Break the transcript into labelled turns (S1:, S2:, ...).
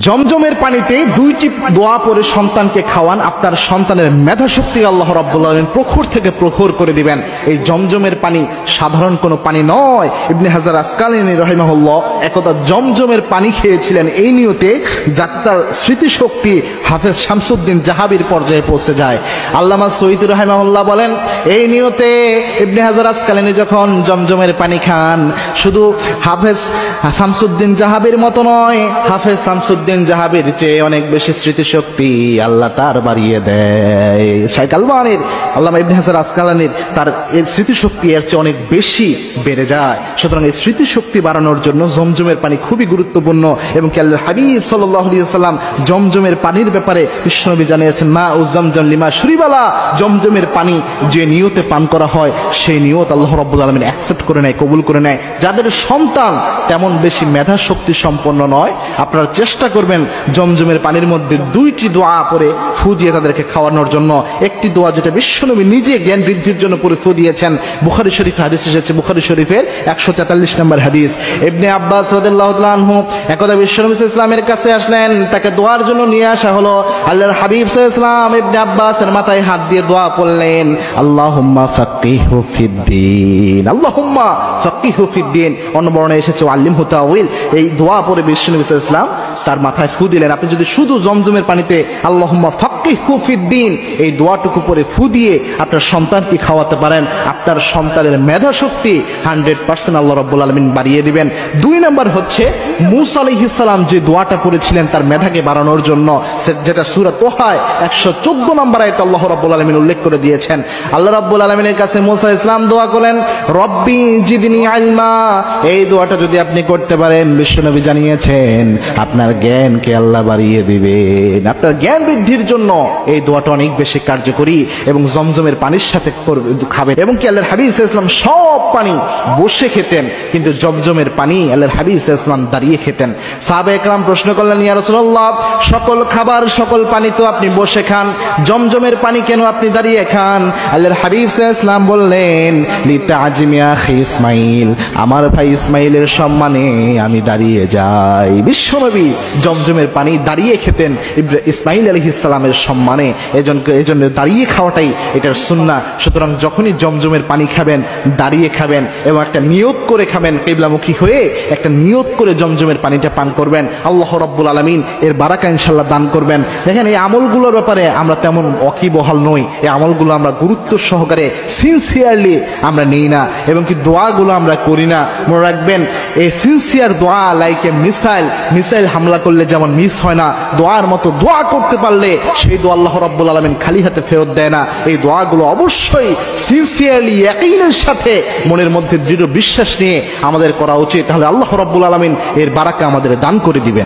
S1: জমজমের পানিতে দুইটি দোয়া পড়ে সন্তানকে খাওয়ান, আপনার সন্তানের মেধা শক্তি আল্লাহ রাব্বুল আলামিন প্রখর থেকে প্রখর করে দিবেন। এই জমজমের পানি সাধারণ কোনো পানি নয়। ইবনে হাজার আসকালানী রাহিমাহুল্লাহ একদা জমজমের পানি খেয়েছিলেন এই নিয়তে যার স্মৃতিশক্তি হাফেজ শামসুদ্দিন জাহাবির পর্যায়ে পৌঁছে যায়। আল্লামা সৈয়দ রাহিমাহুল্লাহ বলেন, এই নিয়তে ইবনে হাজার আসকালানী যখন জমজমের পানি খান, শুধু হাফেজ শামসুদ্দিন জাহাবির মতো নয়, হাফেজ শামসুদ্দিন জাহাবির চেয়ে অনেক বেশি স্মৃতিশক্তি আল্লাহ তার বাড়িয়ে দেয়। শাইখ আলবানীর, আল্লামা ইবনে হাজার আসকালানীর তার এই স্মৃতিশক্তি এর চেয়ে অনেক বেশি বেড়ে যায়। সুতরাং এই স্মৃতিশক্তি বাড়ানোর জন্য জমজমের পানি খুবই গুরুত্বপূর্ণ। এবং আল্লাহর হাবিব সাল্লাল্লাহু আলাইহি ওয়াসাল্লাম জমজমের পানির ব্যাপারে বিশ্বনবী জানিয়েছেন, মা ও জমজম লিমা শুরিবালা, জমজমের পানি যে নিয়তে পান করা হয় সেই নিয়ত আল্লাহ রাব্বুল আলামিন অ্যাকসেপ্ট করে নেয়, কবুল করে নেয়। যাদের সন্তান তেমন বেশি মেধা শক্তি সম্পন্ন নয়, আপনারা চেষ্টা করবেন জমজমের পানির মধ্যে দুইটি দোয়া পরে ফু দিয়ে তাদেরকে খাওয়ানোর জন্য। একটি দোয়া যেটা বিশ্বনবী নিজে জ্ঞান বৃদ্ধির জন্য পরে ফু দিয়েছেন, বুখারী শরীফে হাদিস এসেছে, বুখারী শরীফের 143 নম্বর হাদিস। ইবনে আব্বাস রাদিয়াল্লাহু তাআলা আনহু একদা বিশ্বনবী সাল্লাল্লাহু আলাইহি ওয়াসাল্লামের কাছে আসলেন, তাকে দোয়ার জন্য নিয়ে আসা হলো। আল্লাহর হাবিব সাল্লাল্লাহু আলাইহি ওয়াসাল্লাম ইবনে আব্বাসের মাথায় হাত দিয়ে দোয়া পড়লেন, আল্লাহুম্মা ফাক্কিহু ফিদ্দীন, আল্লাহুম্মা ফাক্কিহু ফিদ্দীন। অন্য বর্ণনায় এসেছে আল্লিমহু তাউইল। এই দোয়া পড়ে বিশ্বনবী সাল্লাল্লাহু আলাইহি ওয়াসাল্লাম তার মাথায় ফু দিলেন। আপনি যদি শুধু জমজমের পানিতে আল্লাহুম্মা ফাক্কিহু ফিদ্দীন এই দোয়াটুকু পরে ফু দিয়ে আপনার সন্তানকে খাওয়াতে পারেন, আপনার সন্তানের মেধা শক্তি 100% আল্লাহ রাব্বুল আলামিন বাড়িয়ে দিবেন। 2 নাম্বার হচ্ছে মূসা আলাইহিস সালাম যে দোয়াটা করেছিলেন তার মেধাকে বাড়ানোর জন্য, যেটা সূরা তোহায় 114 নম্বর আয়াতে আল্লাহ রাব্বুল আলামিন উল্লেখ করে দিয়েছেন। আল্লাহ রাব্বুল আলামিনের কাছে মূসা ইসলাম দোয়া করেন, রব্বি জিদনি ইলমা। এই দোয়াটা যদি আপনি করতে পারেন, বিশ্বনবী জানিয়েছেন আপনার জ্ঞানকে আল্লাহ বাড়িয়ে দিবেন। আপনার জ্ঞান বৃদ্ধির জন্য এই দোয়াটা অনেক বেশি কার্যকরী। এবং জমজমের পানির সাথে খাবেন। এবং কি আল্লাহর হাবিব সাল্লাল্লাহু আলাইহি ওয়াসাল্লাম সব পানি বসে খেতেন, কিন্তু জমজমের পানি আল্লাহর হাবিব সাল্লাল্লাহু আলাইহি ওয়াসাল্লাম দাঁড়িয়ে খেতেন। সাহাবায়ে কেরাম প্রশ্ন করলেন, ইয়া রাসূলুল্লাহ, সকল খাবার সকল পানি তো আপনি বসে খান, জমজমের পানি কেন আপনি দাঁড়িয়ে খান? আল্লাহর হাবিব সাল্লাল্লাহু আলাইহি ওয়াসাল্লাম বললেন, লিতাজিমি আখি ইসমাইল, আমার ভাই ইসমাইলের সম্মানে আমি দাঁড়িয়ে যাই। বিশ্বনবী জমজমের পানি দাঁড়িয়ে খেতেন ইসমাইল আলাইহিস সালামের সম্মানে। এজন্য দাঁড়িয়ে খাওয়াটাই এটার সুন্নাহ। সুতরাং যখনই জমজমের পানি খাবেন দাঁড়িয়ে খাবেন এবং একটা নিয়ত করে খাবেন, কিবলামুখী হয়ে একটা নিয়ত করে জমজমের পানিটা পান করবেন। আল্লাহ রাব্বুল আলামিন এর বারাকা ইনশাআল্লাহ দান করবেন। দেখেন, এই আমলগুলোর ব্যাপারে আমরা তেমন ওয়াকিবহাল নই। এই আমলগুলো আমরা গুরুত্ব সহকারে সিনসিয়ারলি আমরা নেই না, এবং কি দোয়াগুলো আমরা করি না। মনে রাখবেন, এই সিনসিয়ার দোয়া লাইক এ মিসাইল হামলা করলে যেমন মিস হয় না, দোয়ার মতো দোয়া করতে পারলে সেই দোয়া আল্লাহ রাব্বুল আলামিন খালি হাতে ফেরত দেয় না। এই দোয়াগুলো অবশ্যই সিনসিয়ারলি ইয়াকিনের সাথে মনের মধ্যে দৃঢ় বিশ্বাস নিয়ে আমাদের করা উচিত। তাহলে আল্লাহ রাব্বুল আলামিন এর বারাকা আমাদের দান করে দিবেন।